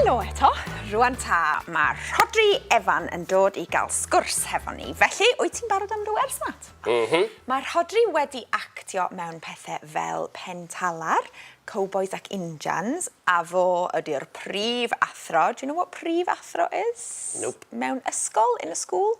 Helo eto, rwan ta, mae Rhodri Efan yn dod I gael sgwrs hefo ni. Felly, wyt ti'n barod am rywers, Matt? Mae Rhodri wedi actio mewn pethau fel Pentalar, Cowboys ac Injans, a fo ydy'r prif athro. Do you know what prif athro is? Nope. Mewn ysgol, in a school?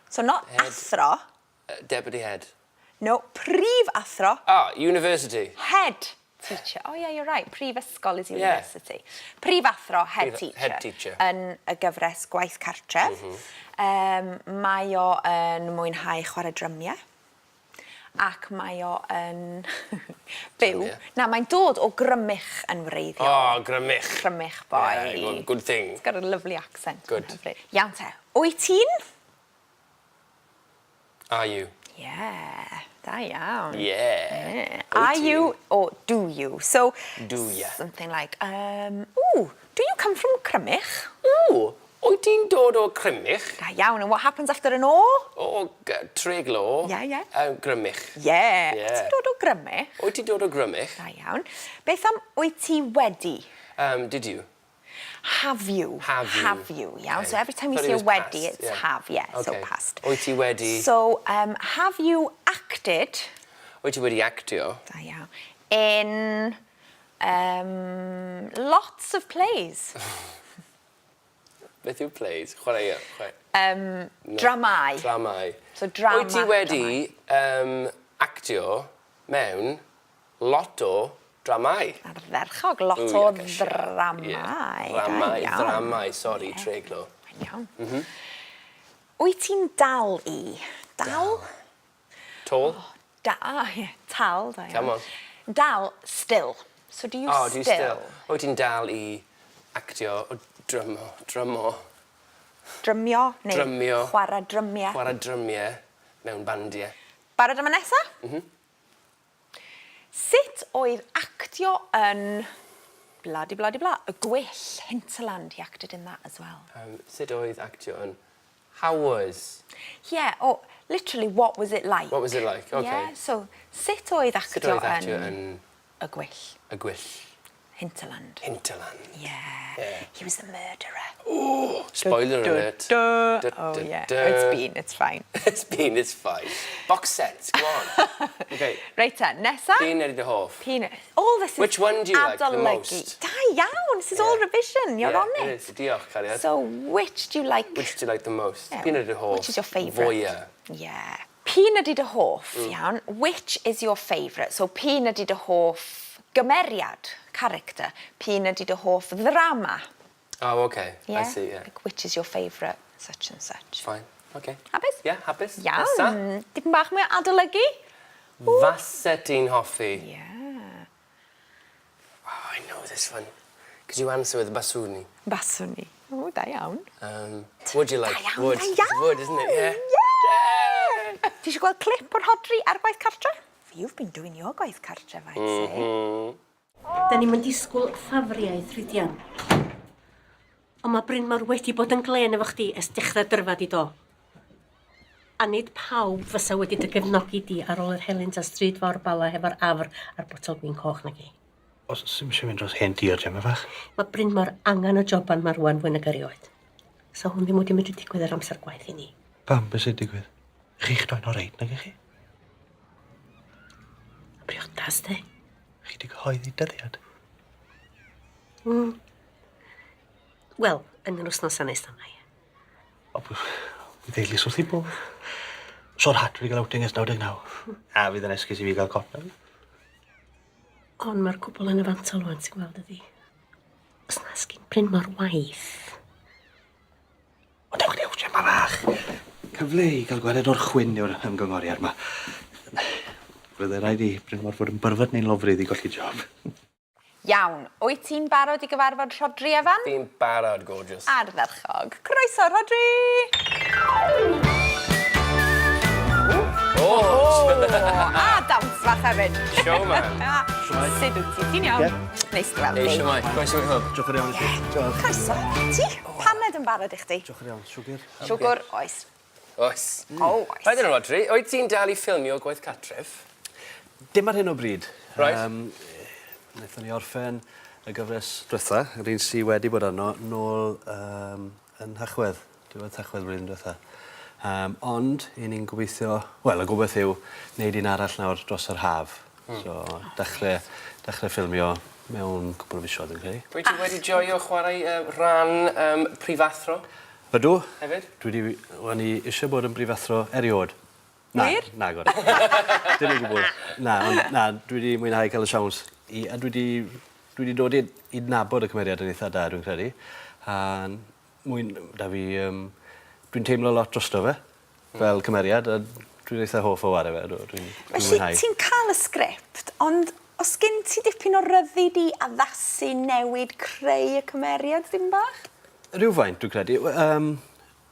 So not Head. athro. Deputy head. No, prif athro. Ah, university. Head teacher. Oh yeah, you're right. Prif ysgol is university. Prif athro, head teacher. Head teacher. Yn y gyfres gwaith cartref. Mae o yn mwynhau chwarae drymiau. Ac mae o yn byw. Na, mae'n dod o Grymych yn wreiddiol. Oh, Grymych. Grymych, boy. Yeah, good thing. It's got a lovely accent. Good. Iawn te. Wyt ti'n? Are you? Yeah, da iawn. Yeah. Are you or do you? So, Do ya? something like, ooh, do you come from Crymych? Ooh, wyt ti'n dod o Crymych? Da iawn, and what happens after an O? O Treiglo? Yeah. Grymych. Yeah. Yeah. Ti'n dod o Grymych? Wyt ti'n dod o Grymych? Da iawn. Beth am wyt ti wedi? Did you? Have you? Have you. Have you, iawn. Okay. So every time you Thought say it was wedi, past, it's yeah. have, yeah, so Okay. past. Wyt ti wedi? So, have you acted? Wyt ti wedi actio? Da iawn. In lots of plays. Beth yw plays? Chwarae. Dramau. Dramau. So drama. Wyt ti wedi actio mewn lot o dramau? Ardderchog, lot Ooh, o yeah, gosh, ddramau. yeah. Dramau, sorry, treiglo. Iawn. Wyt ti'n dal I? Dal? Tall? Tal, da iawn. Come on. Dal, still. So do you Oh, still? do you still? Wyt ti'n dal I actio o drymio? Drymio? Neu Drymio. chwarae drymiau? Chwarae drymiau mewn bandiau. Barod am y nesa? Sut oedd actio yn bla-di-bla-di-bla? Y gwyll, Hinterland, he acted in that as well. Sut oedd actio yn? How was? Yeah, literally, what was it like? What was it like? Okay. Yeah, so sut oedd Sut actio oedd actio yn yn y gwyll? y gwyll? Hinterland. Hinterland. Yeah. He was the murderer. Oh, spoiler alert. Oh, yeah. It's fine. It's fine. Box sets, go on. Okay. Right then, nesa? P'un ydy dy hoff? All this is Which one do you like the adolygu. most? Da iawn, this is all revision. You're on It it. is. Diolch, Cariad. So, which do you like? Which do you like the most? Yeah. P'un ydy dy hoff? Which is your favourite? Fwya. Yeah. P'un ydy dy hoff, iawn. Which is your favourite? So, p'un ydy dy hoff gymeriad, character. P'un ydy dy hoff ddrama. Oh, okay. Yeah? I see, yeah. Like, which is your favourite, such and such. Fine. Okay. Hapus? Yeah, hapus. Iawn. Nesa? Dipyn bach mwy o adolygu? Fase ti'n hoffi? Yeah. Oh, I know this one. Because you answer with basuni. Baswn i. O, da iawn. Would you like? Da iawn, Would. da It's iawn. wood, isn't it? Yeah. Yeah! Ti eisiau gweld clip o'r Rhodri ar gwaith cartre? You've been doing your gwaith cartre, I'd say. Da ni'n mynd disgwyl ffafriaeth rhyddian. Ond mae Bryn Mawr wedi bod yn glen efo chdi ers dechrau dyrfa di do. A nid pawb fysa wedi dy gefnogi di ar ôl yr helynt a stryd fawr bala hefo'r afr a'r botol gwyn coch na gi. Os sy'n mysio mynd dros hen dir, Gemma fach? Mae Bryn Mawr angen y joban mae rwan fwy nag erioed. So hwn ddim wedi medru digwydd ar amser gwaith i ni. Pam, beth sy'n digwydd? Chi'ch do'n o reid nag chi? A briodas de. Chi di gyhoeddi dyddiad? Wel, yn yr wsnos anes yma. O, bydd eilis wrth i bo. So'r hat wedi cael outing ys 99. A fydd yn esgus I fi gael cotna. Ond mae'r cwbl yn y fantol wan sy'n gweld ydi. Os na sgyn Bryn Mawr waith. Ond ewch dewch, Gemma fach. Cyfle I gael gwared o'r chwyn yw'r ymgynghoriad yma. Bydde rhaid I Bryn Mawr fod yn byrfod neu'n lofrydd I golli job. Iawn, wyt ti'n barod I gyfarfod Rhodri Efan? Fi'n barod, gorgeous. Ardderchog. Croeso, Rhodri! A dawns fach hefyd. Showman. Sut wyt ti? Ti'n iawn? Neis i gweld Ei, ti. siwmai. Croeso i hwb. Diolch yn iawn I chi. Diolch. Croeso. Ti? Paned yn barod I chdi? Diolch yn iawn. Siwgr. Siwgr, oes. Oes. O, oes. Paid yn Rhodri, wyt ti'n dal I ffilmio gwaith catref? Dim ar hyn o bryd. Right. Wnaethon ni orffen y gyfres diwetha, yr un sydd wedi bod arno, nôl yn Hachwedd, diwedd Hachwedd blwyddyn diwetha. Ond, i ni'n gobeithio, wel, y gobeith yw, wneud un arall nawr dros yr haf. So, dechrau ffilmio mewn cwbl o fisoedd yn credu. Wyt ti wedi joio chwarae rhan prifathro? Ydw. Hefyd? O'n i eisiau bod yn brifathro eriod. Wir? Na, gwrdd. Dim yn gwybod. Na, dwi wedi mwynhau cael y siawns. A dwi wedi dod i nabod y cymeriad yn eitha da, dwi'n credu. A dwi'n teimlo lot drosto fe, fel cymeriad, a dwi'n eitha hoff o ware fe. Dwi'n Felly, mwynhau. ti'n cael y sgript, ond os gen ti dipyn o ryddid i addasu, newid, creu y cymeriad, ddim bach? Rhywfaint, dwi'n credu.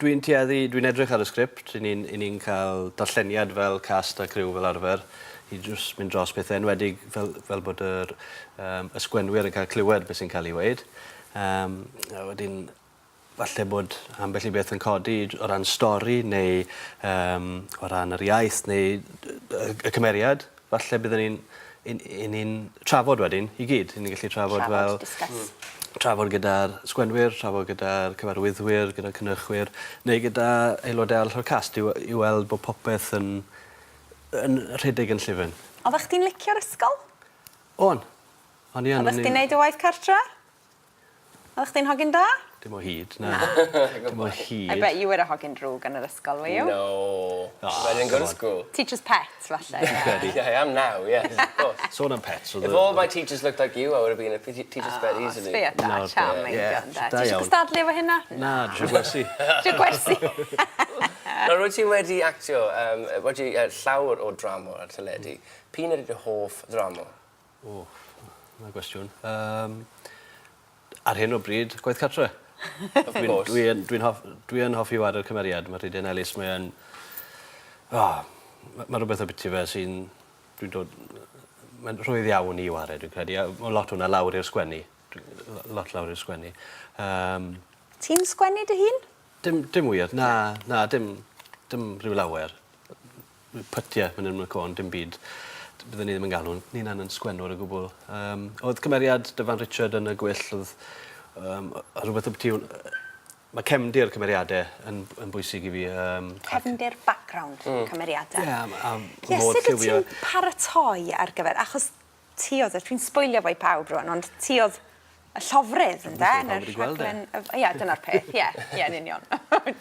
Dwi'n edrych ar y sgript, i ni'n cael darlleniad fel cast a criw fel arfer, i jyst mynd dros pethau enwedig fel bod y sgwenwyr yn cael clywed beth sy'n cael ei weid. Wedyn, falle bod ambell i beth yn codi o ran stori, neu o ran yr iaith, neu y cymeriad. Falle byddwn ni'n trafod wedyn, i gyd. Ni'n gallu trafod fel... Trafod gyda'r sgwenwyr, trafod gyda'r cyfarwyddwyr, gyda'r cynnyrchwyr, neu gyda aelodau all o'r cast i weld bod popeth yn rhedeg yn llyfn. Oeddech chdi'n licio'r ysgol? Oeddech chdi'n neud y waith cartra? Oeddech chdi'n hogyn da? Dim o hyd, na. Dim o hyd. I bet you were a hogyn drwg yn yr ysgol, were you? No. I didn't go to school. Teacher's pet, falle. Yeah, I am now, yes, of course. Sôn am pets. If all my teachers looked like you, I would have been a teacher's pet easily. Sbio da, charming. Ti eisiau gystadlu efo hynna? Na, dwi eisiau gwersi. Dwi'n gwersi. Nawr, wyt ti wedi actio, wedi llawer o drama ar teledu. Pyn ydy dy hoff drama? O, na gwestiwn. Ar hyn o bryd, gwaith cartre. Of course. Dwi'n hoffi wad o'r cymeriad. Mae Rhydyn Ellis, mae'n... Mae rhywbeth o biti fe sy'n... Dwi'n dod... Mae'n rhwydd iawn i ware, dwi'n credu. Mae lot hwnna lawr i'r sgwennu. Lot lawr i'r sgwennu. Ti'n sgwennu dy hun? Dim wir. Na, dim rhyw lawer. Pytiau, mynd yn y con, dim byd. Byddwn ni ddim yn galw. Ni'n yn sgwennwr y gwbl. Oedd cymeriad Dyfan Richard yn y gwyll, oedd rhywbeth o byti... Mae cefndir cymeriadau yn bwysig i fi. Cefndir background cymeriadau. Ie, sut wyt ti'n paratoi ar gyfer? Achos ti oedd, dwi'n sboilio fo i pawb rwan, ond ti oedd y llofrydd, ynda? Ie, dyna'r peth, ie, yn union.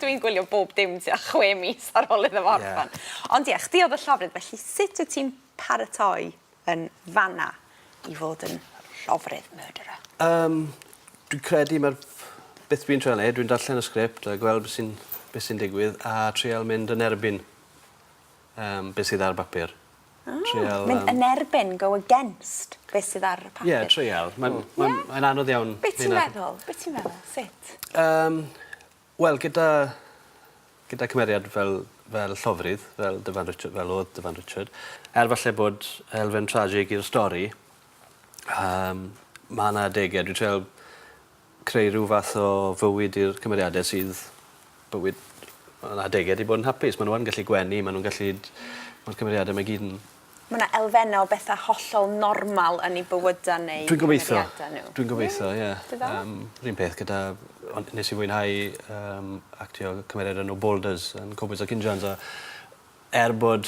Dwi'n gwylio bob dim tua 6 mis ar ôl iddo fo orffan. Ond ie, chdi oedd y llofrydd, felly sut wyt ti'n paratoi yn fanna i fod yn llofrydd murderer? Dwi'n credu mae'r beth dwi'n treul neud, dwi'n darllen y sgript a gweld beth sy'n digwydd a treul mynd yn erbyn beth sydd ar bapur. Mynd yn erbyn, go against beth sydd ar y papur? Ie, treul. Mae'n anodd iawn. Beth ti'n meddwl? Sut? Wel, gyda cymeriad fel llofrydd, fel oedd Dyfan Richard, falle bod elfen tragig i'r stori, mae yna adegau. Dwi'n treul creu rhyw fath o fywyd i'r cymeriadau sydd bywyd... Mae'n adegau wedi bod yn hapus. Maen nhw'n gallu gwenu, maen nhw'n gallu... Mae'r cymeriadau mae gyd yn... Mae yna elfennau o bethau hollol normal yn ei bywydau neu cymeriadau nhw? Dwi'n gobeithio, ie. Rhyn peth gyda... Nes i fwynhau actio cymeriad enw Boulders yn Cowboys ac Injans. Bod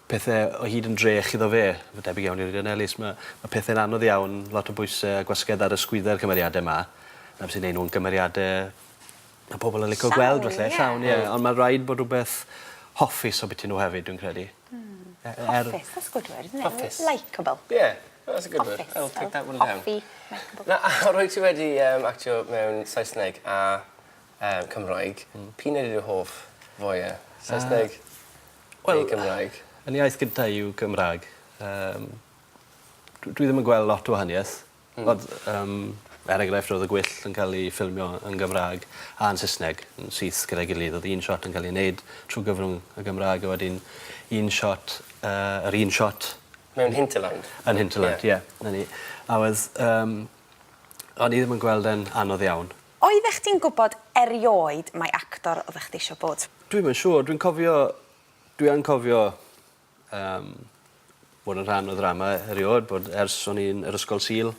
pethau o hyd yn drech iddo fe, fe debyg iawn i Rhydyn Ellis, mae pethau'n anodd iawn, lot o bwysau a gwasgedd ar ysgwyddo'r cymeriadau yma. Na beth sy'n neud nhw'n cymeriadau a pobl yn licio gweld, falle, llawn, ie. Ond mae rhaid bod rhywbeth hoffus o beth nhw hefyd, dwi'n credu. Hoffus, that's good word, isn't it? Hoffus. Likeable. Yeah, that's a good word. I'll take that one down. Hoffi, likeable. Na, rwy ti wedi actio mewn Saesneg a Cymraeg. Pyn ydy dy hoff fwyaf? Saesneg neu Cymraeg? Yn iaith gyda yw Cymraeg. Dwi ddim yn gweld lot o wahaniaeth. Enghraifft oedd y gwyll yn cael ei ffilmio yn Gymraeg a yn Saesneg, yn syth gyda'i gilydd. Oedd un shot yn cael ei wneud trwy gyfrwng y Gymraeg a wedyn un shot. Mewn hinterland? Yn hinterland, ie. A oedd... O'n i ddim yn gweld e'n anodd iawn. Oeddech chdi'n gwybod erioed mae actor oeddech chdi eisiau bod? Dwi'n siŵr. Dwi'n cofio bod yn rhan o ddrama eriod, bod ers o'n i'n yr ysgol Sul,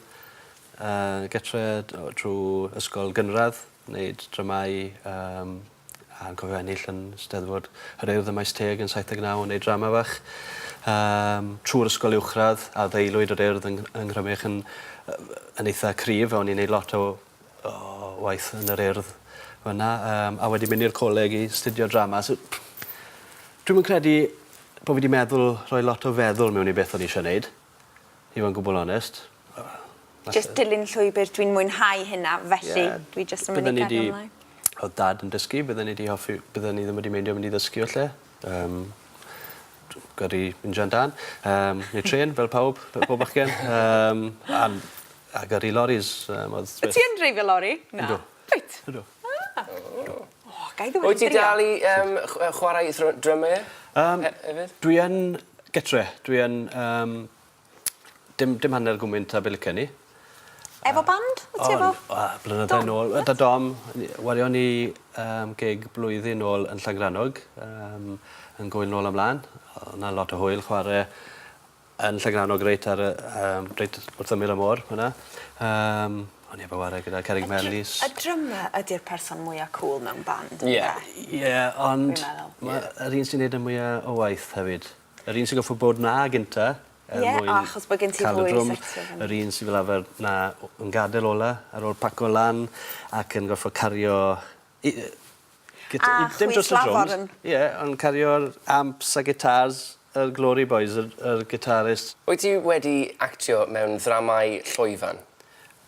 Getre trwy ysgol gynradd, wneud dramau, a'n cofio ennill yn Steddfod yr Urdd y Maes Teg yn 79 yn neud drama fach. Trwy'r ysgol uwchradd a ddeilwyd yr Urdd yng Nghrymych yn eitha cryf, o'n i'n neud lot o waith yn yr Urdd fyna, a wedi mynd i'r coleg i studio drama. So, dwi'n credu bod fi wedi meddwl, rhoi lot o feddwl mewn i beth o'n i eisiau gwneud, i fod yn gwbl onest. Just dilyn llwybr, dwi'n mwynhau hynna, felly dwi just yn mynd i gadw ymlaen. Oedd dad yn dysgu, bydden ni ddim wedi mynd i ddysgu o lle. Gyrru mynd John Dan, neu tren fel pawb, bob bachgen. A gyrru loris. Wyt ti yn dreifio lori? Na. Ydw. Reit. Ydw. Gai ddweud Wyt ti dal i chwarae drymau hefyd? Dwi yn getre. Dwi yn... Dim hanner gwmynt a Bilicen ni. Efo band? Wyt ti efo? Blynyddoedd nôl. Da Dom, wario ni gig blwyddyn nôl yn Llangrannog, yn gwyl nôl ymlaen. Yna lot o hwyl chwarae yn Llangrannog reit wrth ymyl y môr. O'n i efo wario gyda Cerrig Merlis. Y drummer ydy'r person mwyaf cool mewn band. Ie, ond yr un sy'n neud y mwyaf o waith hefyd. Yr un sy'n goffo bod na gynta. Achos bod gen ti fwy i setio. Yr un sy'n fel arfer na yn gadael ola ar ôl paco lan ac yn goffo cario... chwislafar yn... Ie, ond cario'r amps a gitars, y Glory Boys, yr gitarist. Wyt ti wedi actio mewn ddramau llwyfan?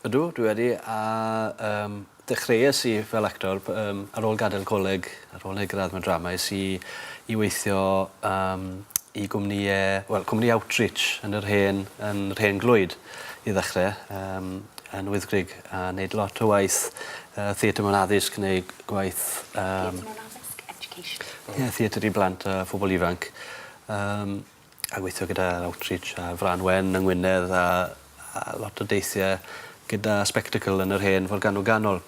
Ydw, dwi wedi, a dechreuais i fel actor ar ôl gadael coleg, ar ôl gradd mewn drama, i weithio i gwmni outreach yn yr hen glwyd i ddechrau, yn Wyddgrug, a wneud lot o waith theatr mewn addysg, neu gwaith... Theatr mewn addysg, education. Ie, theatr i blant a phobl ifanc. A weithio gyda outreach a Rhan yng Ngwynedd a lot o deithiau gyda spectacle yn yr hen Forganw Ganol.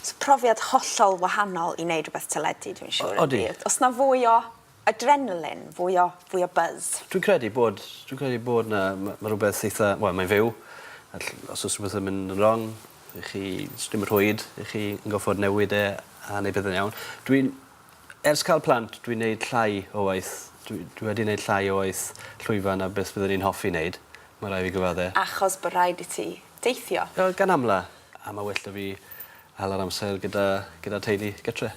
So profiad hollol wahanol i wneud rhywbeth teledu, dwi'n siŵr. Odi. Os na fwy o adrenalin, fwy o buzz? Dwi'n credu bod na, mae rhywbeth eitha, wel, mae'n fyw. Os oes rhywbeth yn mynd yn wrong, i chi dim yn rhwyd, i chi yn goffod newid a neud beth yn iawn. Ers cael plant, dwi'n neud llai o waith. Dwi wedi neud llai o waith llwyfan a beth byddwn ni'n hoffi wneud. Mae rai fi gyfadde. Achos bod rhaid i ti deithio? Gan amla. A mae well da fi hala'r amser gyda teulu getre.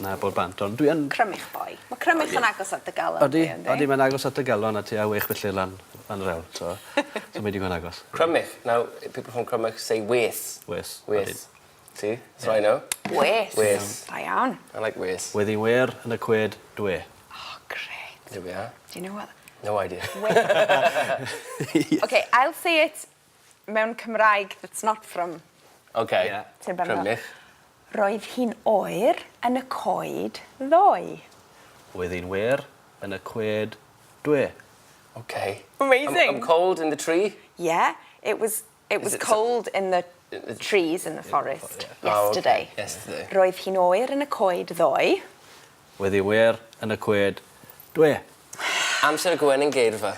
Na bod bant, ond dwi yn... Crymych boi. Mae crymych yn agos at y galon. Odi, mae'n agos at y galon a ti a 6 felly lan yr ewl. So mae'n digon agos. Crymych. Now, people from Crymych say wes. Wes. See? That's what I know. Wes. Wes. Da iawn. I like wes. Weddi'n wer yn y cwed dwe. Oh, great. There we are. Do you know what? No idea. Okay, I'll say it mewn Cymraeg that's not from... Okay. Crymych. Roedd hi'n oer yn y coed ddoe. Weddi'n wer yn y cwed dwe. Okay. Amazing. I'm cold in the tree? Yeah, it was cold in the trees in the forest yesterday. Oh, okay. Yesterday. Roedd hi'n oer yn y coed ddoe. Weddi'n wer yn y cwed dwe. Amser y gwen yn geirfa.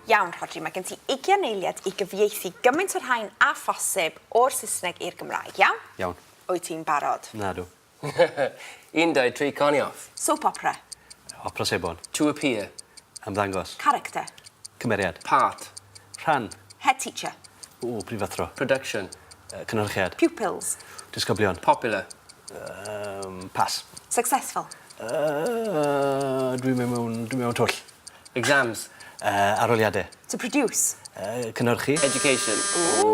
Iawn, Rhodri, mae gen ti 20 eiliad i gyfieithu gymaint o'r rhain a phosib o'r Saesneg i'r Gymraeg, iawn? Iawn. Wyt ti'n barod? Nadw. 1, 2, 3, coni off. Soap opera. Opera sebon. To appear. Ymddangos. Character. Cymeriad. Part. Rhan. Head teacher. Prifathro. Production. Cynhyrchiad. Pupils. Disgyblion. Popular. Pas. Successful. Dwi'n mewn twll. Exams. Aroliadau. To produce. Cynhyrchu. Education.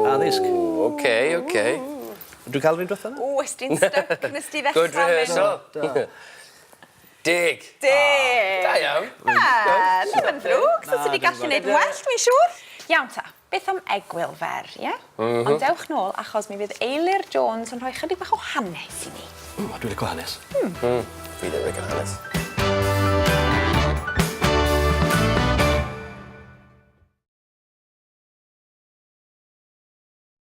Addysg. Okay. Dwi'n cael fi'n dweud yna? Ys ti'n stuck, nes ti ddechrau Good rehearsal. Dig. Da iawn. Ddim yn ddrwg, so ti wedi gallu gwneud well, dwi'n siŵr. Iawn ta, beth am egwyl fer, ie? Ond dewch nôl, achos mi fydd Eilir Jones yn rhoi chydig bach o hanes i ni. Dwi'n licio hanes. Fi ddim yn licio hanes.